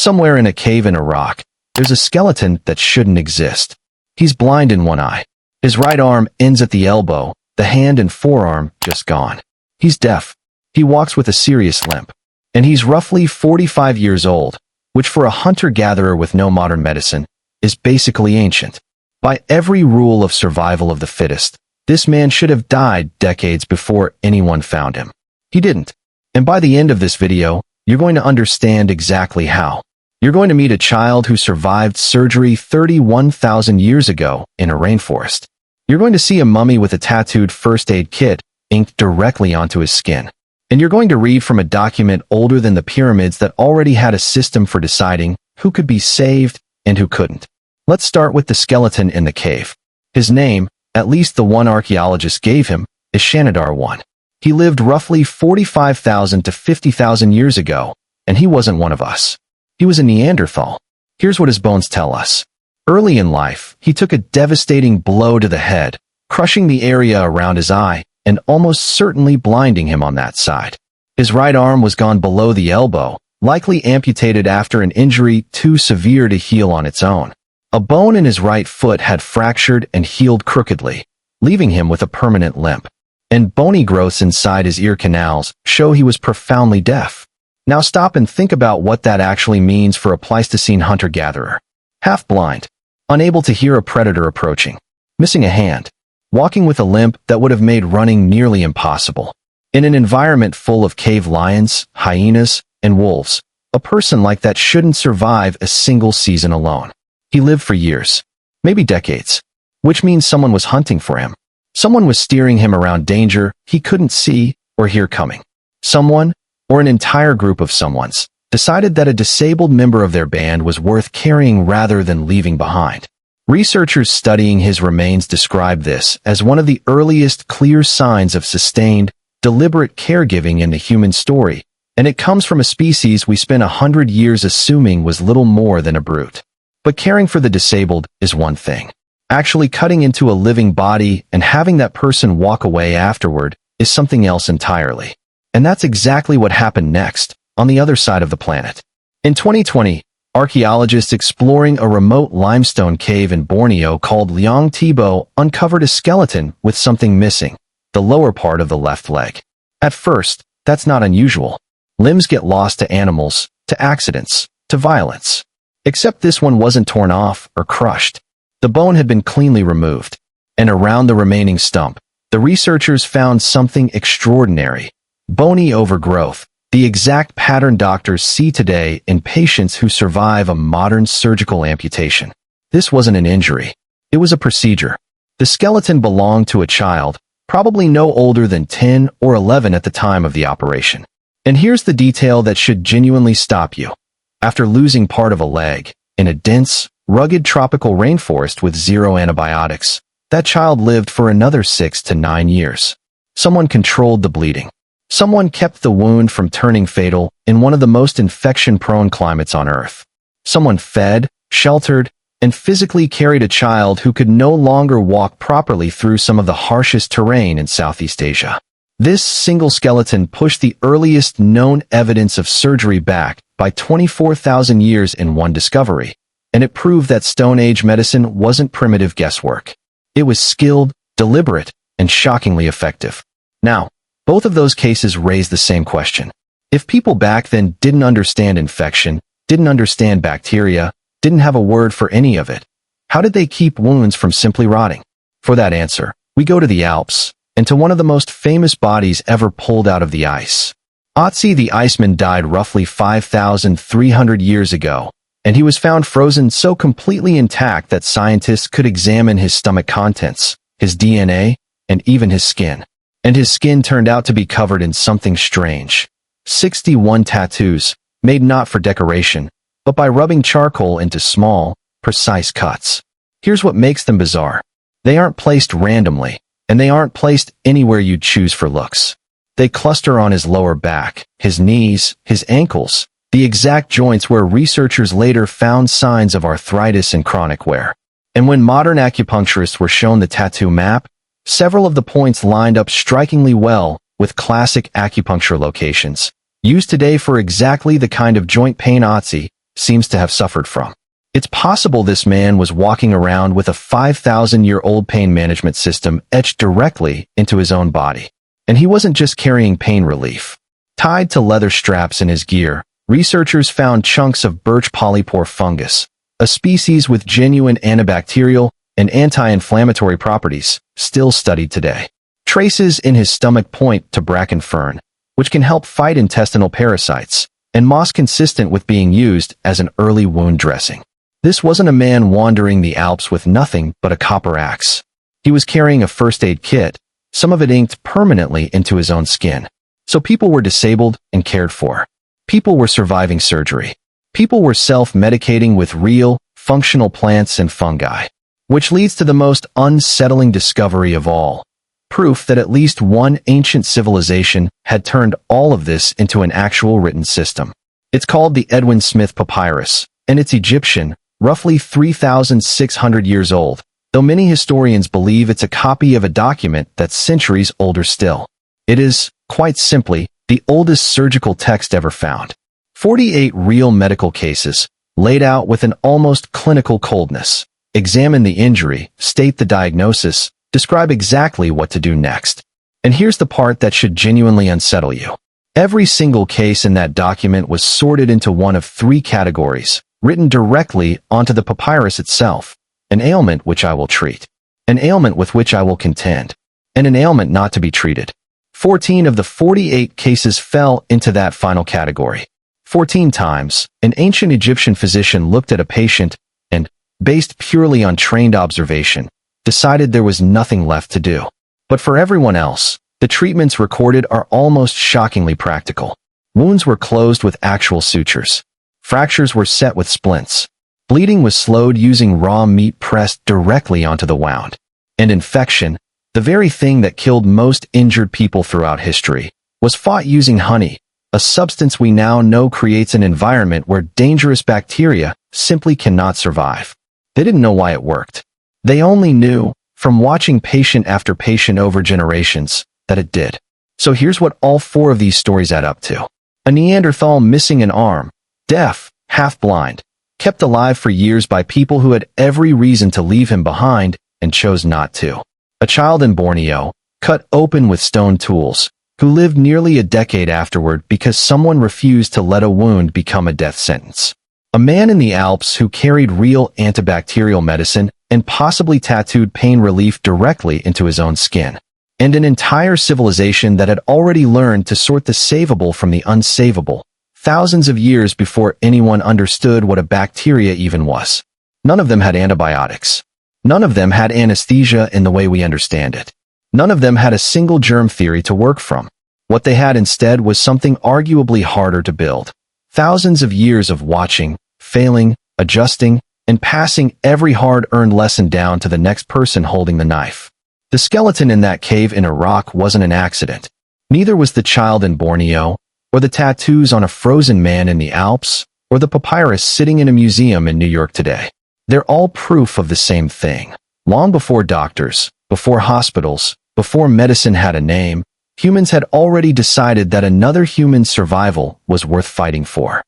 Somewhere in a cave in Iraq, there's a skeleton that shouldn't exist. He's blind in one eye. His right arm ends at the elbow, the hand and forearm just gone. He's deaf. He walks with a serious limp. And he's roughly 45 years old, which for a hunter-gatherer with no modern medicine is basically ancient. By every rule of survival of the fittest, this man should have died decades before anyone found him. He didn't. And by the end of this video, you're going to understand exactly how. You're going to meet a child who survived surgery 31,000 years ago in a rainforest. You're going to see a mummy with a tattooed first aid kit inked directly onto his skin. And you're going to read from a document older than the pyramids that already had a system for deciding who could be saved and who couldn't. Let's start with the skeleton in the cave. His name, at least the one archaeologists gave him, is Shanidar 1. He lived roughly 45,000 to 50,000 years ago, and he wasn't one of us. He was a Neanderthal. Here's what his bones tell us. Early in life, he took a devastating blow to the head, crushing the area around his eye and almost certainly blinding him on that side. His right arm was gone below the elbow, likely amputated after an injury too severe to heal on its own. A bone in his right foot had fractured and healed crookedly, leaving him with a permanent limp. And bony growths inside his ear canals show he was profoundly deaf. Now stop and think about what that actually means for a Pleistocene hunter-gatherer. Half-blind, unable to hear a predator approaching, missing a hand, walking with a limp that would have made running nearly impossible. In an environment full of cave lions, hyenas, and wolves, a person like that shouldn't survive a single season alone. He lived for years, maybe decades, which means someone was hunting for him. Someone was steering him around danger he couldn't see or hear coming. Someone, or an entire group of someones, decided that a disabled member of their band was worth carrying rather than leaving behind. Researchers studying his remains describe this as one of the earliest clear signs of sustained, deliberate caregiving in the human story, and it comes from a species we spent 100 years assuming was little more than a brute. But caring for the disabled is one thing. Actually cutting into a living body and having that person walk away afterward is something else entirely. And that's exactly what happened next, on the other side of the planet. In 2020, archaeologists exploring a remote limestone cave in Borneo called Liang Tibo uncovered a skeleton with something missing, the lower part of the left leg. At first, that's not unusual. Limbs get lost to animals, to accidents, to violence. Except this one wasn't torn off or crushed. The bone had been cleanly removed. And around the remaining stump, the researchers found something extraordinary. Bony overgrowth, the exact pattern doctors see today in patients who survive a modern surgical amputation. This wasn't an injury. It was a procedure. The skeleton belonged to a child, probably no older than 10 or 11 at the time of the operation. And here's the detail that should genuinely stop you. After losing part of a leg, in a dense, rugged tropical rainforest with zero antibiotics, that child lived for another 6 to 9 years. Someone controlled the bleeding. Someone kept the wound from turning fatal in one of the most infection-prone climates on Earth. Someone fed, sheltered, and physically carried a child who could no longer walk properly through some of the harshest terrain in Southeast Asia. This single skeleton pushed the earliest known evidence of surgery back by 24,000 years in one discovery, and it proved that Stone Age medicine wasn't primitive guesswork. It was skilled, deliberate, and shockingly effective. Now, both of those cases raise the same question. If people back then didn't understand infection, didn't understand bacteria, didn't have a word for any of it, how did they keep wounds from simply rotting? For that answer, we go to the Alps, and to one of the most famous bodies ever pulled out of the ice. Ötzi the Iceman died roughly 5,300 years ago, and he was found frozen so completely intact that scientists could examine his stomach contents, his DNA, and even his skin. And his skin turned out to be covered in something strange. 61 tattoos, made not for decoration, but by rubbing charcoal into small, precise cuts. Here's what makes them bizarre. They aren't placed randomly, and they aren't placed anywhere you'd choose for looks. They cluster on his lower back, his knees, his ankles, the exact joints where researchers later found signs of arthritis and chronic wear. And when modern acupuncturists were shown the tattoo map, several of the points lined up strikingly well with classic acupuncture locations, used today for exactly the kind of joint pain Ötzi seems to have suffered from. It's possible this man was walking around with a 5,000-year-old pain management system etched directly into his own body. And he wasn't just carrying pain relief. Tied to leather straps in his gear, researchers found chunks of birch polypore fungus, a species with genuine antibacterial and anti-inflammatory properties, still studied today. Traces in his stomach point to bracken fern, which can help fight intestinal parasites, and moss consistent with being used as an early wound dressing. This wasn't a man wandering the Alps with nothing but a copper axe. He was carrying a first aid kit, some of it inked permanently into his own skin. So people were disabled and cared for. People were surviving surgery. People were self-medicating with real, functional plants and fungi. Which leads to the most unsettling discovery of all. Proof that at least one ancient civilization had turned all of this into an actual written system. It's called the Edwin Smith Papyrus, and it's Egyptian, roughly 3,600 years old, though many historians believe it's a copy of a document that's centuries older still. It is, quite simply, the oldest surgical text ever found. 48 real medical cases, laid out with an almost clinical coldness. Examine the injury, state the diagnosis, describe exactly what to do next. And here's the part that should genuinely unsettle you. Every single case in that document was sorted into one of three categories, written directly onto the papyrus itself: an ailment which I will treat, an ailment with which I will contend, and an ailment not to be treated. 14 of the 48 cases fell into that final category. 14 times, an ancient Egyptian physician looked at a patient and, based purely on trained observation, decided there was nothing left to do. But for everyone else, the treatments recorded are almost shockingly practical. Wounds were closed with actual sutures. Fractures were set with splints. Bleeding was slowed using raw meat pressed directly onto the wound. And infection, the very thing that killed most injured people throughout history, was fought using honey, a substance we now know creates an environment where dangerous bacteria simply cannot survive. They didn't know why it worked. They only knew, from watching patient after patient over generations, that it did. So here's what all four of these stories add up to. A Neanderthal missing an arm, deaf, half-blind, kept alive for years by people who had every reason to leave him behind and chose not to. A child in Borneo, cut open with stone tools, who lived nearly a decade afterward because someone refused to let a wound become a death sentence. A man in the Alps who carried real antibacterial medicine and possibly tattooed pain relief directly into his own skin. And an entire civilization that had already learned to sort the savable from the unsavable, thousands of years before anyone understood what a bacteria even was. None of them had antibiotics. None of them had anesthesia in the way we understand it. None of them had a single germ theory to work from. What they had instead was something arguably harder to build. Thousands of years of watching, failing, adjusting, and passing every hard-earned lesson down to the next person holding the knife. The skeleton in that cave in Iraq wasn't an accident. Neither was the child in Borneo, or the tattoos on a frozen man in the Alps, or the papyrus sitting in a museum in New York today. They're all proof of the same thing. Long before doctors, before hospitals, before medicine had a name, humans had already decided that another human's survival was worth fighting for.